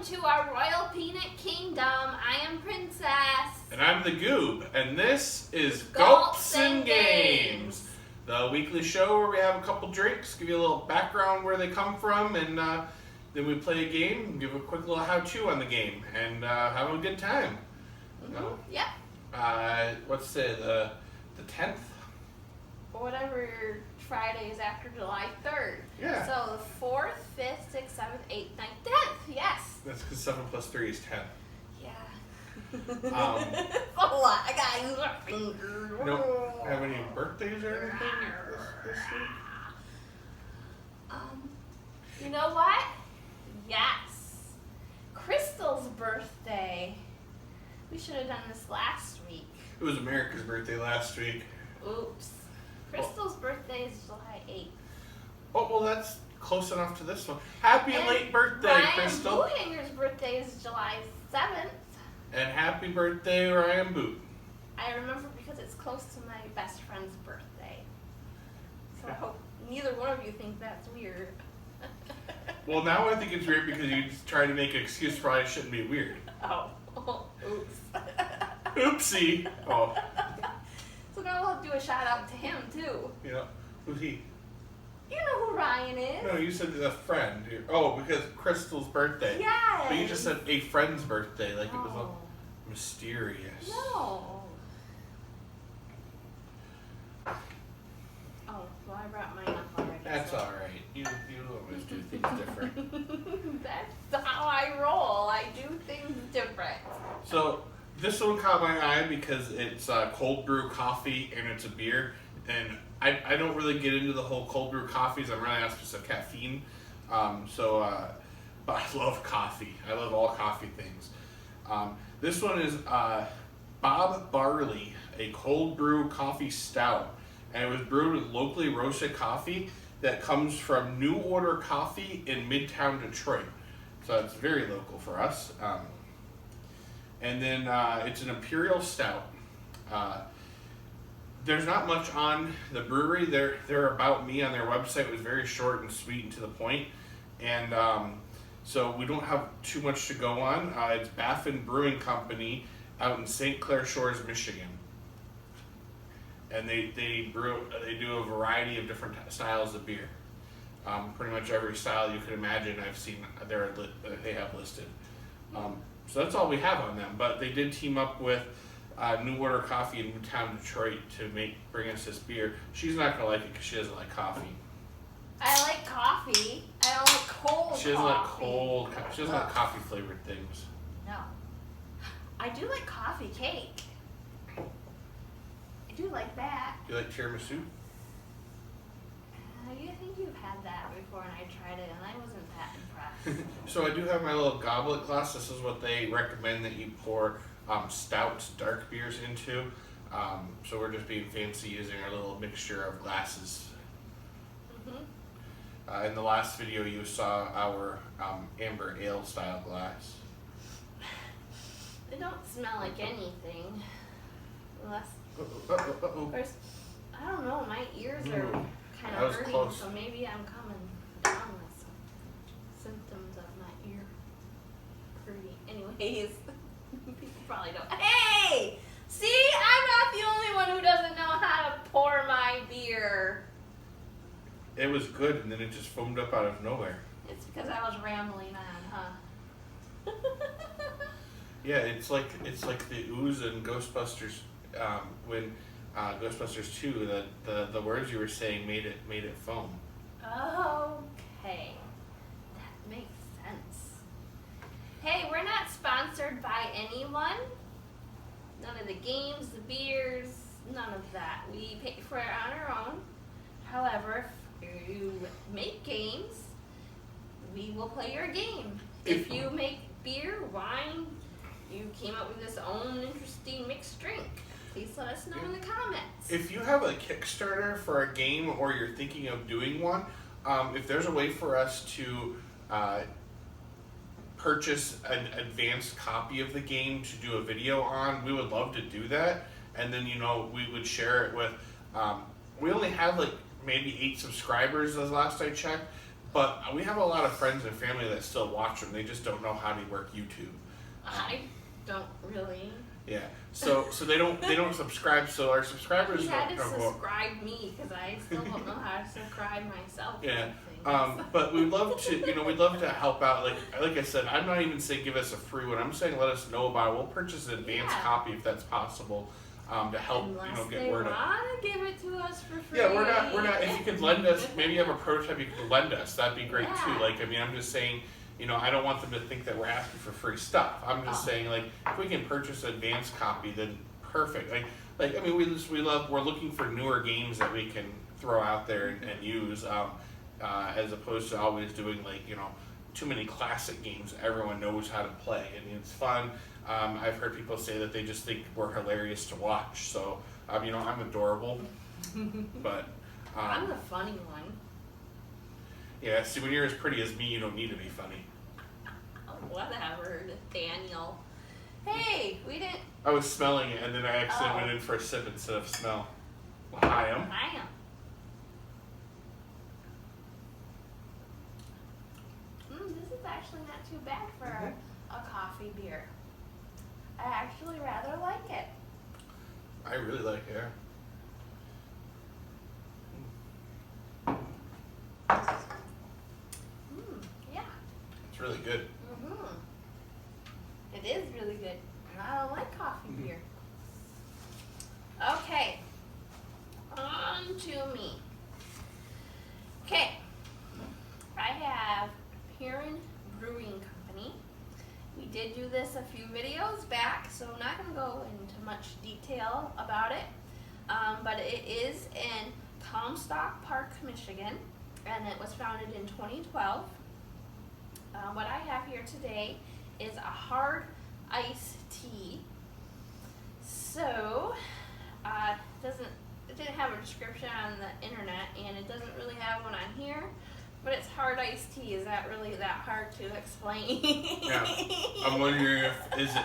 to our Royal Peanut Kingdom. I am Princess. And I'm the Goob, and this is Gulps'n'Games, the weekly show where we have a couple drinks, give you a little background where they come from, and then we play a game and give a quick little how-to on the game, and have a good time. Yep. What's the 10th? Or whatever Friday is after July 3rd. Yeah. So the 4th, 5th, 6th, 7th, 8th, 9th, 10th. Yes. That's because 7 plus 3 is 10. Yeah. It's a lot. I got use my fingers. You don't have any birthdays or anything this week? You know what? Yes. Crystal's birthday. We should have done this last week. It was America's birthday last week. Oops. Crystal's birthday is July 8th. Oh, well, that's close enough to this one. Happy late birthday, Ryan Crystal. Boohanger's birthday is July 7th. And happy birthday, Ryan Boot. I remember because it's close to my best friend's birthday. So I hope neither one of you think that's weird. Well, now I think it's weird because you try to make an excuse for why it shouldn't be weird. Oh. Oops. Oopsie. Oh. So now we'll do a shout out to him too. Yeah. Who's he? You know who Ryan is. No, you said a friend. Oh, because Crystal's birthday. Yes. But you just said a friend's birthday, like it was all mysterious. No. Oh, well, I brought mine up already. That's so. alright. You always do things different. That's how I roll. I do things different. So, this one caught my eye because it's cold brew coffee and it's a beer. And I don't really get into the whole cold brew coffees. I'm really aspects of caffeine. But I love coffee. I love all coffee things. This one is Bob Barley, a cold brew coffee stout. And it was brewed with locally roasted coffee that comes from New Order Coffee in Midtown Detroit. So it's very local for us. And then it's an imperial stout. There's not much on the brewery. Their About Me on their website was very short and sweet and to the point. And so we don't have too much to go on. It's Baffin Brewing Company out in St. Clair Shores, Michigan. And they do a variety of different styles of beer. Pretty much every style you could imagine I've seen they have listed. So that's all we have on them. But they did team up with New Order Coffee in Midtown Detroit to bring us this beer. She's not gonna like it because she doesn't like coffee. I like coffee. I don't like cold coffee. She doesn't like cold. She doesn't like coffee flavored things. No. I do like coffee cake. I do like that. Do you like tiramisu? You think you've had that before, and I tried it, and I wasn't that impressed. So I do have my little goblet glass. This is what they recommend that you pour stout dark beers into. So we're just being fancy using our little mixture of glasses. In the last video, you saw our amber ale style glass. They don't smell like anything, unless. First, I don't know. My ears are kind of hurting, close. So maybe I'm coming down with some symptoms of my ear hurting. Anyways, people probably don't. Hey, see, I'm not the only one who doesn't know how to pour my beer. It was good, and then it just foamed up out of nowhere. It's because I was rambling on, huh? Yeah, it's like the ooze in Ghostbusters when Ghostbusters 2, the words you were saying made it foam. Okay, that makes sense. Hey, we're not sponsored by anyone. None of the games, the beers, none of that. We pay for it on our own. However, if you make games, we will play your game. If you make beer, wine, you came up with this own interesting mixed drink, please let us know in the comments. If you have a Kickstarter for a game or you're thinking of doing one, if there's a way for us to purchase an advanced copy of the game to do a video on, we would love to do that. And then, we would share it with, we only have like maybe 8 subscribers as last I checked, But we have a lot of friends and family that still watch them. They just don't know how to work YouTube. I don't really. Yeah. So they don't subscribe. So our subscribers You had to don't subscribe me because I still don't know how to subscribe myself. Yeah. But we'd love to help out. Like I said, I'm not even saying give us a free one. I'm saying let us know about it. We'll purchase an advanced copy if that's possible, to help get word out. Unless they want to give it to us for free. Yeah, we're not. If you could lend us, maybe you have a prototype you could lend us. That'd be great too. I'm just saying. I don't want them to think that we're asking for free stuff. I'm just saying, if we can purchase an advanced copy, then perfect. We're looking for newer games that we can throw out there and use, as opposed to always doing too many classic games everyone knows how to play. I mean, it's fun. I've heard people say that they just think we're hilarious to watch. So, I'm adorable, but I'm the funny one. Yeah. See, when you're as pretty as me, you don't need to be funny. Whatever, Daniel. Hey, we didn't. I was smelling it, and then I accidentally went in for a sip instead of smell. L'chaim. This is actually not too bad for a coffee beer. I actually rather like it. I really like it. Yeah. It's really good. It is really good. And I don't like coffee beer. Okay. On to me. Okay. I have Perrin Brewing Company. We did do this a few videos back, so I'm not going to go into much detail about it. But it is in Comstock Park, Michigan, and it was founded in 2012. What I have here today is a hard iced tea. So, it didn't have a description on the internet, and it doesn't really have one on here. But it's hard iced tea. Is that really that hard to explain? Yeah. I'm wondering is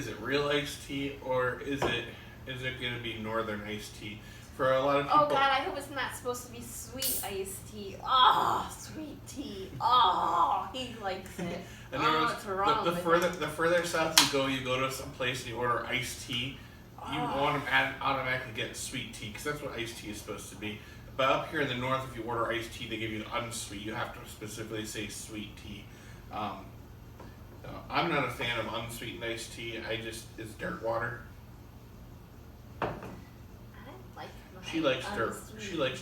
it real iced tea, or is it going to be northern iced tea? For a lot of people. Oh God, I hope it's not supposed to be sweet iced tea. Oh, sweet tea. Oh, he likes it. What's wrong the further south you go to some place and you order iced tea, you want to automatically get sweet tea, because that's what iced tea is supposed to be. But up here in the north, if you order iced tea, they give you unsweet. You have to specifically say sweet tea. I'm not a fan of unsweetened iced tea. It's dirt water. She likes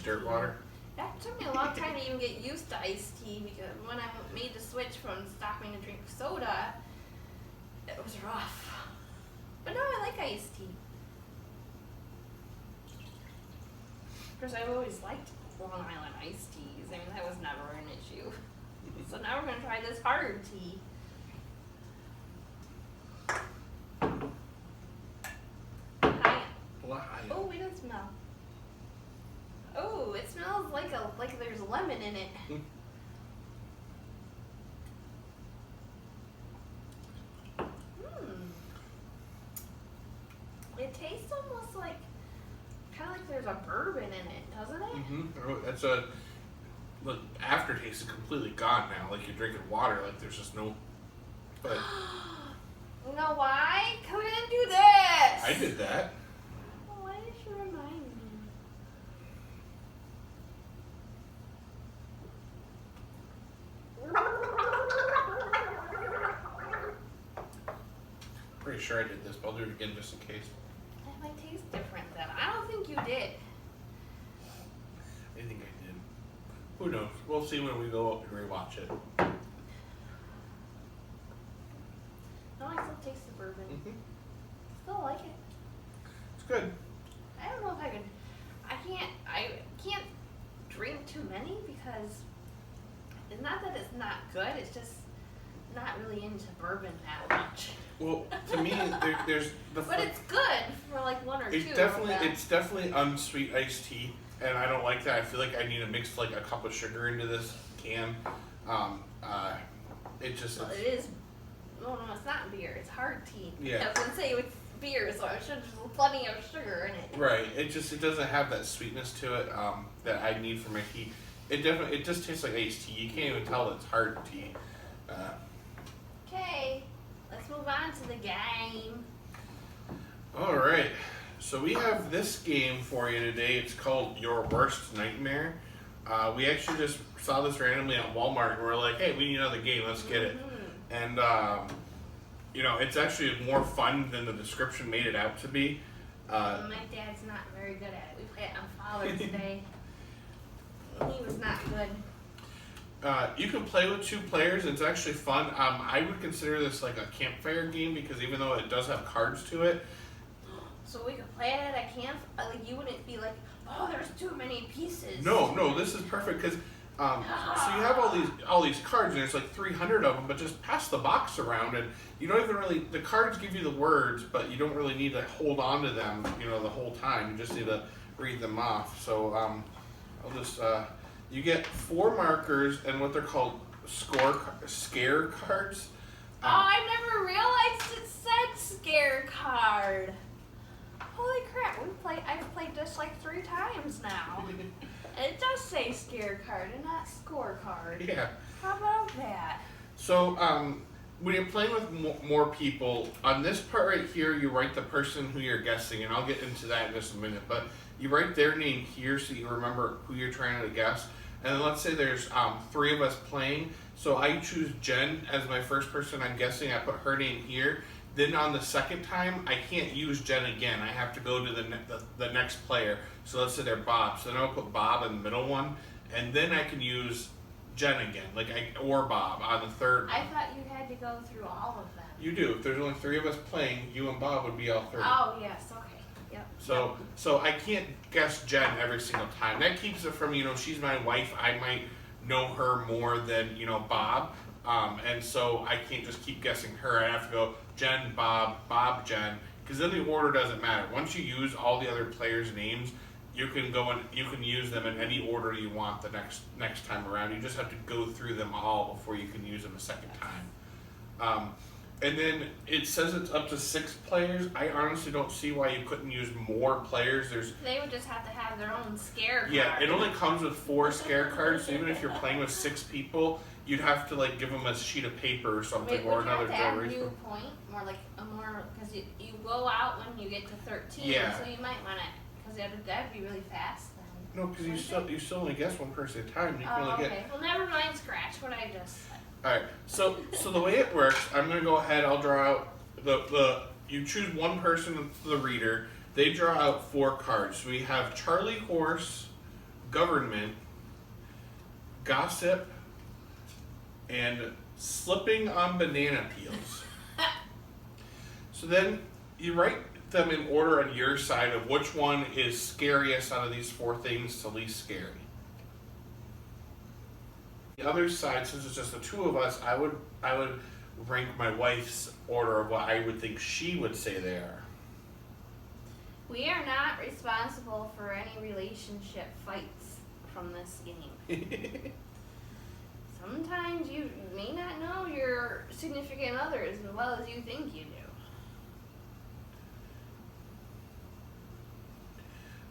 dirt water. That took me a long time to even get used to iced tea, because when I made the switch from stopping to drink soda, it was rough. But now I like iced tea. Of course, I've always liked Long Island iced teas. I mean, that was never an issue. So now we're going to try this hard tea. Oh, we don't smell. Oh, it smells like there's lemon in it. It tastes almost kind of like there's a bourbon in it, doesn't it? Oh, look, aftertaste is completely gone now. Like you're drinking water. Like there's just no. But you know why? 'Cause we didn't do this. I did that. Why did you remind me? Pretty sure I did this, but I'll do it again just in case. It might taste different then. I don't think you did. I think I did. Who knows? We'll see when we go up and rewatch it. No, I still taste the bourbon. Still like it. It's good. I don't know if I could. I can't drink too many, because it's not that it's not good. It's just not really into bourbon that much. Well, to me, there's the. But it's good for one or two. It's definitely unsweet iced tea, and I don't like that. I feel like I need to mix a cup of sugar into this can. It just. Well, it is. No, it's not beer. It's hard tea. Yeah. I was gonna say it's beer, so I should have plenty of sugar in it. Right. It doesn't have that sweetness to it that I need for my tea. It just tastes like iced tea. You can't even tell it's hard tea. Okay, let's move on to the game. All right. So we have this game for you today. It's called Your Worst Nightmare. We actually just saw this randomly at Walmart, and we're like, hey, we need another game. Let's get it. And it's actually more fun than the description made it out to be. My dad's not very good at it. We played it on Father's Day. He was not good. You can play with 2 players. It's actually fun. I would consider this like a campfire game because even though it does have cards to it. So we could play it at a camp? Like you wouldn't be like, oh, there's too many pieces. No, this is perfect because so you have all these cards and there's like 300 of them, but just pass the box around and you don't even really. The cards give you the words, but you don't really need to hold on to them, the whole time. You just need to read them off. So I'll just. You get 4 markers and what they're called scare cards. I never realized it said scare card. Holy crap, I've played this like 3 times now. And it does say scare card and not scorecard. Yeah. How about that? So when you're playing with more people, on this part right here, you write the person who you're guessing, and I'll get into that in just a minute, but you write their name here so you remember who you're trying to guess. And then let's say there's 3 of us playing. So I choose Jen as my first person I'm guessing. I put her name here. Then on the second time, I can't use Jen again. I have to go to the next player. So let's say they're Bob. So then I'll put Bob in the middle one. And then I can use Jen again, or Bob on the third one. I thought you had to go through all of them. You do. If there's only 3 of us playing, you and Bob would be all 3. Oh, yes. Okay. Yep. So I can't guess Jen every single time. That keeps it from, she's my wife. I might know her more than, Bob. And so I can't just keep guessing her. I have to go Jen, Bob, Bob, Jen. Because then the order doesn't matter. Once you use all the other players' names, you can go and you can use them in any order you want the next time around. You just have to go through them all before you can use them a second time. And then it says it's up to 6 players. I honestly don't see why you couldn't use more players. They would just have to have their own scare card. Yeah, it only comes with 4 scare cards. So even if you're playing with 6 people, you'd have to give them a sheet of paper or something, or another add new point, because you go out when you get to 13. Yeah. So you might want to, because that'd be really fast then. No, because you still only guess one person at a time. You can only okay. Well, never mind. Scratch what I just said. All right. So the way it works, I'm gonna go ahead. I'll draw out you choose one person, the reader. They draw out 4 cards. So we have Charlie Horse, Government, Gossip, and Slipping on Banana Peels. So then you write them in order on your side of which one is scariest out of these 4 things to least scary. The other side, since it's just the 2 of us, I would rank my wife's order of what I would think she would say they are. We are not responsible for any relationship fights from this game. Sometimes you may not know your significant other as well as you think you do.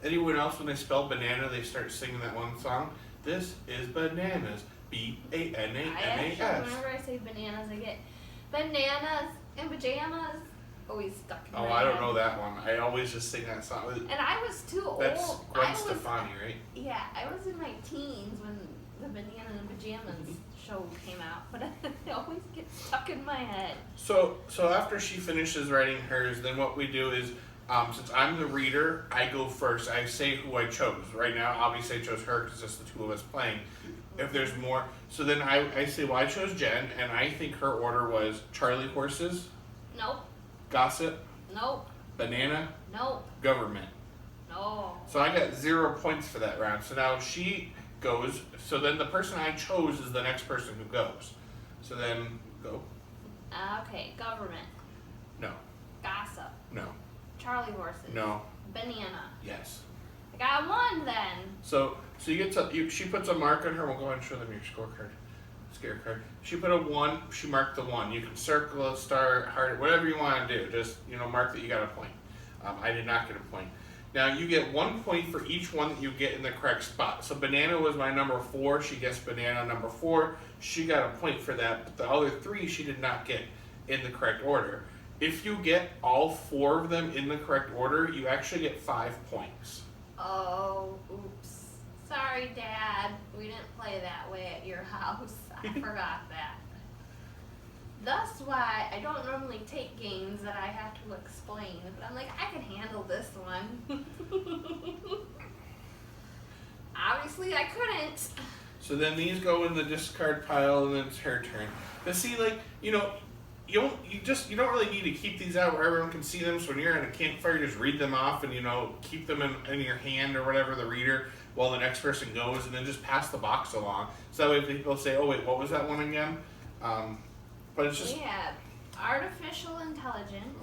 Anyone else, when they spell banana, they start singing that one song? This is bananas. B-A-N-A-N-A-S. I actually, whenever I say bananas, I get bananas and pajamas always stuck in my head. I don't know that one. I always just sing that song. And I was too old. That's Gwen Stefani, right? Yeah, I was in my teens when the banana and pajamas show came out, but it always gets stuck in my head. So after she finishes writing hers, then what we do is, since I'm the reader, I go first. I say who I chose. Right now, obviously I chose her because it's the 2 of us playing. If there's more, so then I say, well, I chose Jen, and I think her order was Charlie Horses. Nope. Gossip. Nope. Banana. Nope. Government. No. So I got 0 points for that round. So now she goes. So then the person I chose is the next person who goes. So then go. Okay. Government. No. Gossip. No. Charlie Horses. No. Banana. Yes. I got 1 then. So you get to she puts a mark on her. We'll go ahead and show them your scorecard, scare card. She put a 1. She marked the 1. You can circle a star, heart, whatever you want to do. Just mark that you got a point. I did not get a point. Now you get 1 point for each one that you get in the correct spot. So banana was my number 4. She guessed banana number 4. She got a point for that, but the other 3 she did not get in the correct order. If you get all 4 of them in the correct order, you actually get 5 points. Oh, oops. Sorry, Dad. We didn't play that way at your house. I forgot that. That's why I don't normally take games that I have to explain, but I'm like, I can handle this one. Obviously, I couldn't. So then these go in the discard pile, and then it's her turn. But see, like, you know, you don't really need to keep these out where everyone can see them. So when you're in a campfire, just read them off and, you know, keep them in your hand or whatever, the reader, while the next person goes, and then just pass the box along. So that way people say, oh wait, what was that one again? But it's just... We have artificial intelligence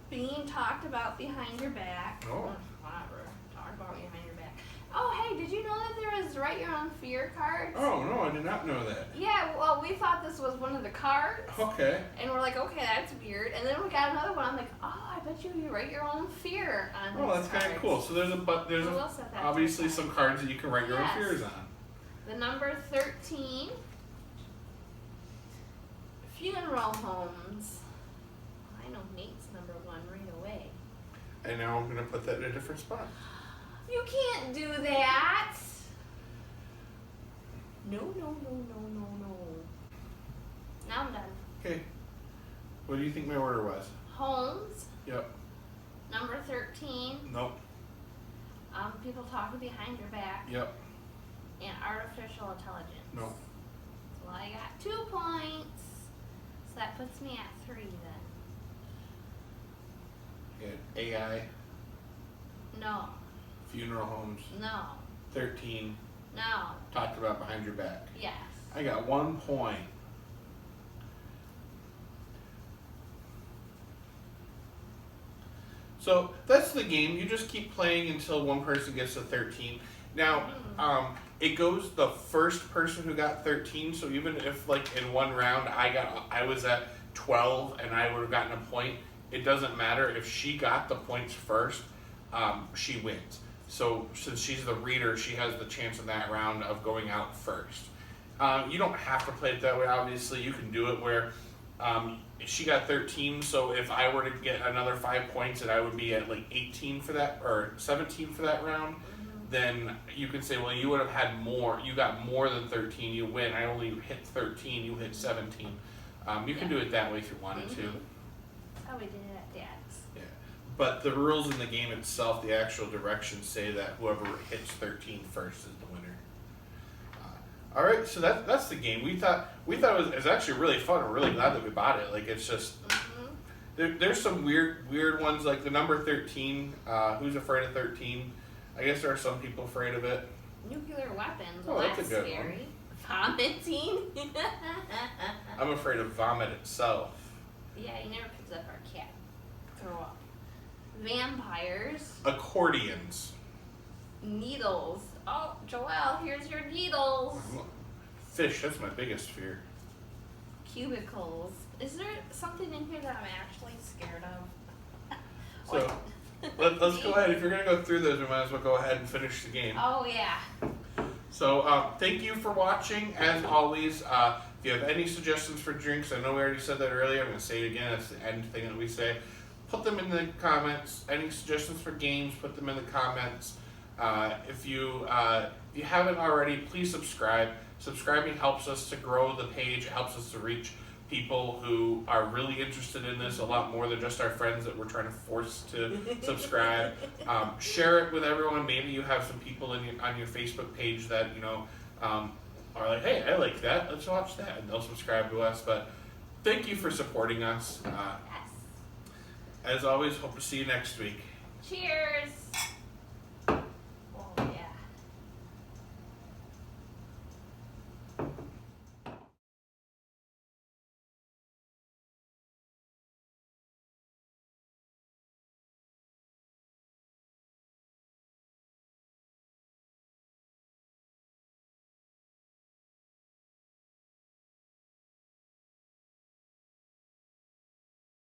being talked about behind your back. Oh. Whatever. Talk about behind your back. Oh, hey, did you know that there is Write Your Own Fear cards? Oh, no, I did not know that. Yeah, well, we thought this was one of the cards. Okay. And we're like, okay, that's weird. And then we got another one. I'm like, oh, I bet you write your own fear on these Oh, that's kind of cool. So there's obviously some cards that you can write your own fears on. The number 13. Funeral homes. I know Nate's number 1 right away. And now I'm going to put that in a different spot. You can't do that. No. Now I'm done. Okay. What do you think my order was? Homes. Yep. Number 13. Nope. People talking behind your back. Yep. And artificial intelligence. Nope. Well, I got 2 points. So that puts me at 3 then. Yeah. AI. No. Funeral homes. No. 13. No. Talked about behind your back. Yes. I got 1 point. So that's the game. You just keep playing until one person gets to 13. Now, it goes the first person who got 13. So even if, like, in one round I was at 12 and I would have gotten a point, it doesn't matter. If she got the points first, she wins. So since she's the reader, she has the chance in that round of going out first. You don't have to play it that way, obviously. You can do it where she got 13, so if I were to get another 5 points and I would be at like 18 for that, or 17 for that round, then you can say, well, you would have had more. You got more than 13, you win. I only hit 13, you hit 17. You can do it that way if you wanted to. That's how we did it at Dad's. Yeah. But the rules in the game itself, the actual directions say that whoever hits 13 first is the winner. All right, so that's the game. We thought it was actually really fun. We're really glad that we bought it. Like, it's just there's some weird ones, like the number 13. Who's afraid of 13? I guess there are some people afraid of it. Nuclear weapons. Oh, Well, that's a that's good scary. Vomiting. I'm afraid of vomit itself. Yeah, he never picks up our cat. Throw up. Vampires. Accordions. Needles. Oh, Joelle, here's your needles. Fish, that's my biggest fear. Cubicles. Is there something in here that I'm actually scared of? So let's go ahead. If you're going to go through those, we might as well go ahead and finish the game. Oh, yeah. So thank you for watching. As always, if you have any suggestions for drinks, I know we already said that earlier. I'm going to say it again. That's the end thing that we say. Put them in the comments. Any suggestions for games, put them in the comments. If you haven't already, please subscribe. Subscribing helps us to grow the page. It helps us to reach people who are really interested in this a lot more than just our friends that we're trying to force to subscribe. Share it with everyone. Maybe you have some people on your Facebook page that are like, hey, I like that. Let's watch that, and they'll subscribe to us. But thank you for supporting us. Yes. As always, hope to see you next week. Cheers.